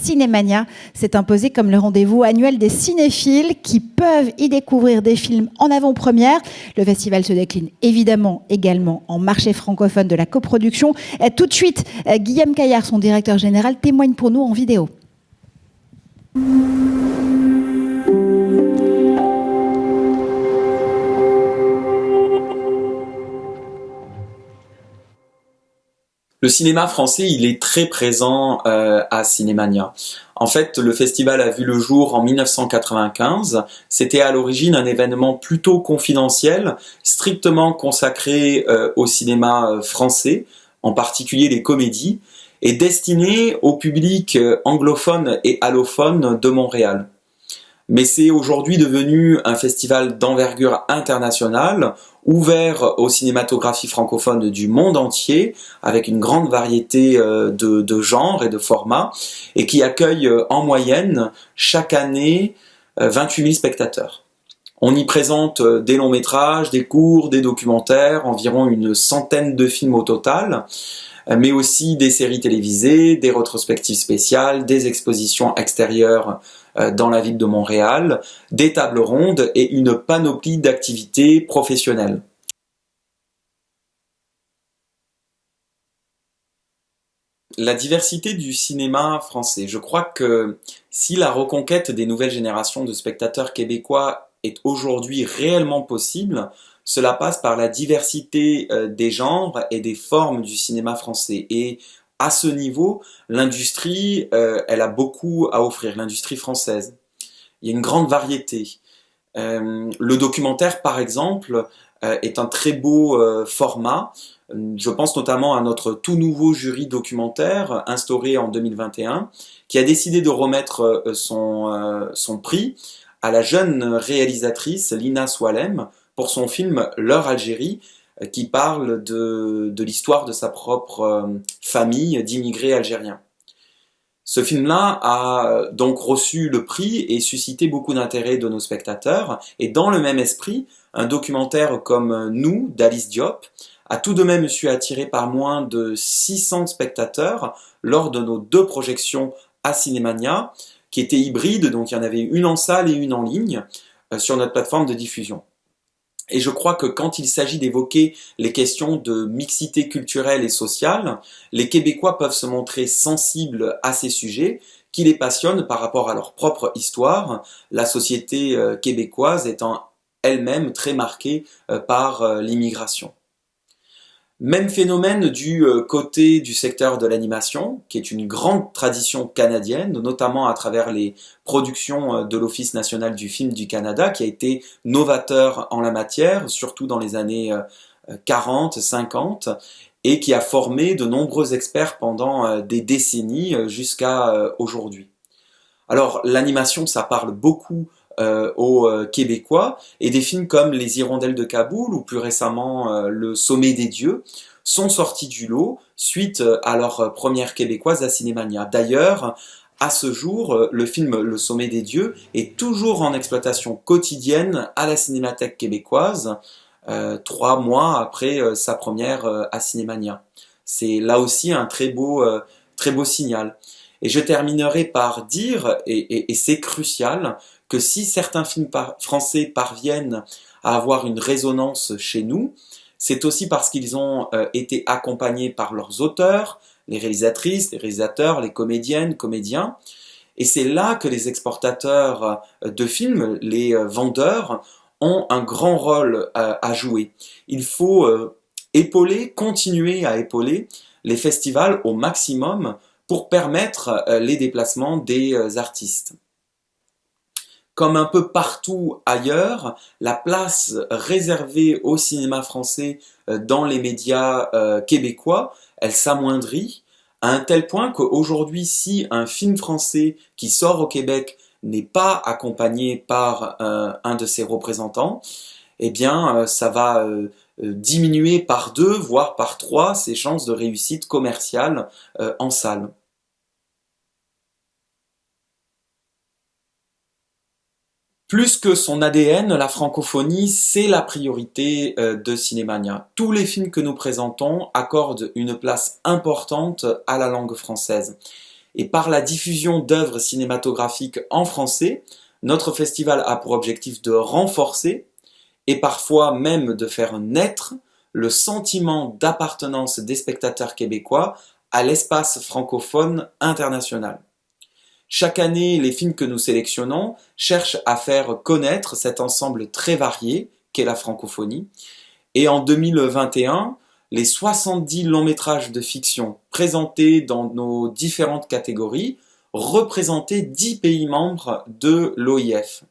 Cinémania s'est imposé comme le rendez-vous annuel des cinéphiles qui peuvent y découvrir des films en avant-première. Le festival se décline évidemment également en marché francophone de la coproduction. Tout de suite, Guillaume Caillard, son directeur général, témoigne pour nous en vidéo. Le cinéma français, il est très présent à Cinémania. En fait, le festival a vu le jour en 1995. C'était à l'origine un événement plutôt confidentiel, strictement consacré au cinéma français, en particulier les comédies, et destiné au public anglophone et allophone de Montréal. Mais c'est aujourd'hui devenu un festival d'envergure internationale, ouvert aux cinématographies francophones du monde entier, avec une grande variété de genres et de formats, et qui accueille en moyenne chaque année 28 000 spectateurs. On y présente des longs métrages, des courts, des documentaires, environ une centaine de films au total, mais aussi des séries télévisées, des rétrospectives spéciales, des expositions extérieures dans la ville de Montréal, des tables rondes et une panoplie d'activités professionnelles. La diversité du cinéma français. Je crois que si la reconquête des nouvelles générations de spectateurs québécois est aujourd'hui réellement possible, cela passe par la diversité des genres et des formes du cinéma français. Et à ce niveau, l'industrie, elle a beaucoup à offrir, l'industrie française. Il y a une grande variété. Le documentaire, par exemple, est un très beau format. Je pense notamment à notre tout nouveau jury documentaire instauré en 2021, qui a décidé de remettre son prix à la jeune réalisatrice Lina Swalem pour son film L'heure Algérie, qui parle de l'histoire de sa propre famille d'immigrés algériens. Ce film-là a donc reçu le prix et suscité beaucoup d'intérêt de nos spectateurs. Et dans le même esprit, un documentaire comme Nous, d'Alice Diop, a tout de même su attirer par moins de 600 spectateurs lors de nos 2 projections à Cinémania, qui étaient hybrides, donc il y en avait une en salle et une en ligne, sur notre plateforme de diffusion. Et je crois que quand il s'agit d'évoquer les questions de mixité culturelle et sociale, les Québécois peuvent se montrer sensibles à ces sujets qui les passionnent par rapport à leur propre histoire, la société québécoise étant elle-même très marquée par l'immigration. Même phénomène du côté du secteur de l'animation, qui est une grande tradition canadienne, notamment à travers les productions de l'Office national du film du Canada, qui a été novateur en la matière, surtout dans les années 40, 50, et qui a formé de nombreux experts pendant des décennies jusqu'à aujourd'hui. Alors l'animation, ça parle beaucoup aux Québécois, et des films comme Les Hirondelles de Kaboul ou plus récemment Le Sommet des Dieux sont sortis du lot suite à leur première québécoise à Cinémania. D'ailleurs, à ce jour, le film Le Sommet des Dieux est toujours en exploitation quotidienne à la Cinémathèque québécoise, 3 mois après sa première à Cinémania. C'est là aussi un très beau signal. Et je terminerai par dire, et c'est crucial, que si certains films français parviennent à avoir une résonance chez nous, c'est aussi parce qu'ils ont été accompagnés par leurs auteurs, les réalisatrices, les réalisateurs, les comédiennes, comédiens. Et c'est là que les exportateurs de films, les vendeurs, ont un grand rôle à jouer. Il faut continuer à épauler les festivals au maximum pour permettre les déplacements des artistes. Comme un peu partout ailleurs, la place réservée au cinéma français dans les médias québécois, elle s'amoindrit à un tel point qu'aujourd'hui, si un film français qui sort au Québec n'est pas accompagné par un de ses représentants, eh bien, ça va diminuer par 2, voire par 3, ses chances de réussite commerciale en salle. Plus que son ADN, la francophonie, c'est la priorité de Cinémania. Tous les films que nous présentons accordent une place importante à la langue française. Et par la diffusion d'œuvres cinématographiques en français, notre festival a pour objectif de renforcer et parfois même de faire naître le sentiment d'appartenance des spectateurs québécois à l'espace francophone international. Chaque année, les films que nous sélectionnons cherchent à faire connaître cet ensemble très varié qu'est la francophonie. Et en 2021, les 70 longs métrages de fiction présentés dans nos différentes catégories représentaient 10 pays membres de l'OIF.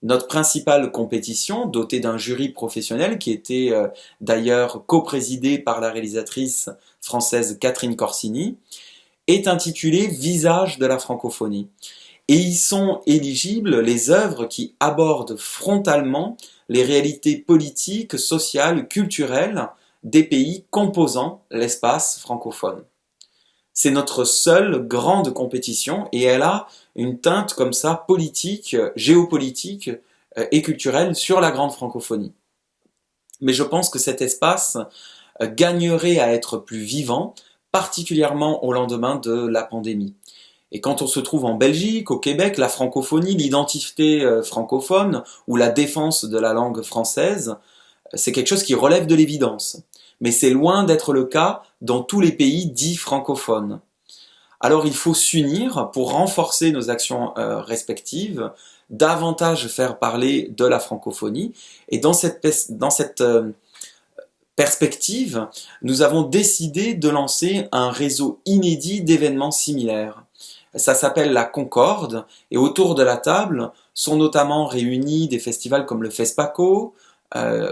Notre principale compétition, dotée d'un jury professionnel qui était d'ailleurs coprésidé par la réalisatrice française Catherine Corsini, est intitulée Visage de la francophonie. Et y sont éligibles les œuvres qui abordent frontalement les réalités politiques, sociales, culturelles des pays composant l'espace francophone. C'est notre seule grande compétition et elle a une teinte comme ça politique, géopolitique et culturelle sur la grande francophonie. Mais je pense que cet espace gagnerait à être plus vivant, particulièrement au lendemain de la pandémie. Et quand on se trouve en Belgique, au Québec, la francophonie, l'identité francophone ou la défense de la langue française, c'est quelque chose qui relève de l'évidence. Mais c'est loin d'être le cas dans tous les pays dits francophones. Alors il faut s'unir pour renforcer nos actions respectives, davantage faire parler de la francophonie. Et dans cette perspective, nous avons décidé de lancer un réseau inédit d'événements similaires. Ça s'appelle la Concorde, et autour de la table sont notamment réunis des festivals comme le FESPACO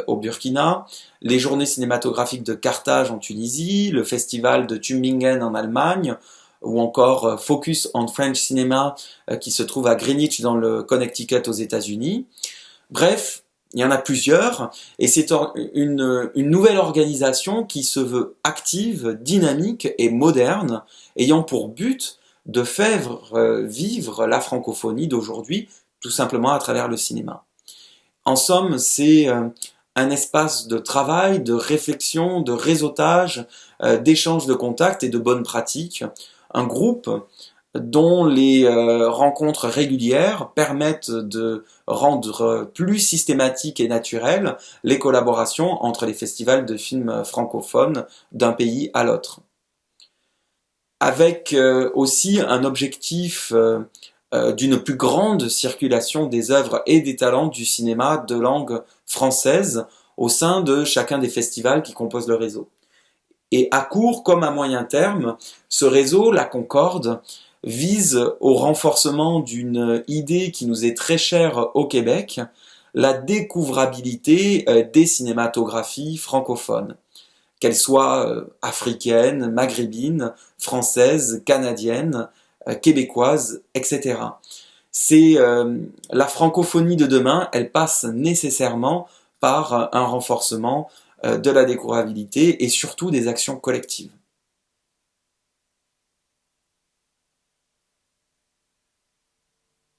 au Burkina, les Journées cinématographiques de Carthage en Tunisie, le Festival de Tübingen en Allemagne, ou encore Focus on French Cinema qui se trouve à Greenwich dans le Connecticut aux États-Unis. Bref, il y en a plusieurs, et c'est une nouvelle organisation qui se veut active, dynamique et moderne, ayant pour but de faire vivre la francophonie d'aujourd'hui, tout simplement à travers le cinéma. En somme, c'est un espace de travail, de réflexion, de réseautage, d'échange de contacts et de bonnes pratiques. Un groupe dont les rencontres régulières permettent de rendre plus systématiques et naturelles les collaborations entre les festivals de films francophones d'un pays à l'autre. Avec aussi un objectif d'une plus grande circulation des œuvres et des talents du cinéma de langue française au sein de chacun des festivals qui composent le réseau. Et à court comme à moyen terme, ce réseau, la Concorde, vise au renforcement d'une idée qui nous est très chère au Québec, la découvrabilité des cinématographies francophones, qu'elles soient africaines, maghrébines, françaises, canadiennes, québécoises, etc. C'est la francophonie de demain, elle passe nécessairement par un renforcement de la découvrabilité et surtout des actions collectives.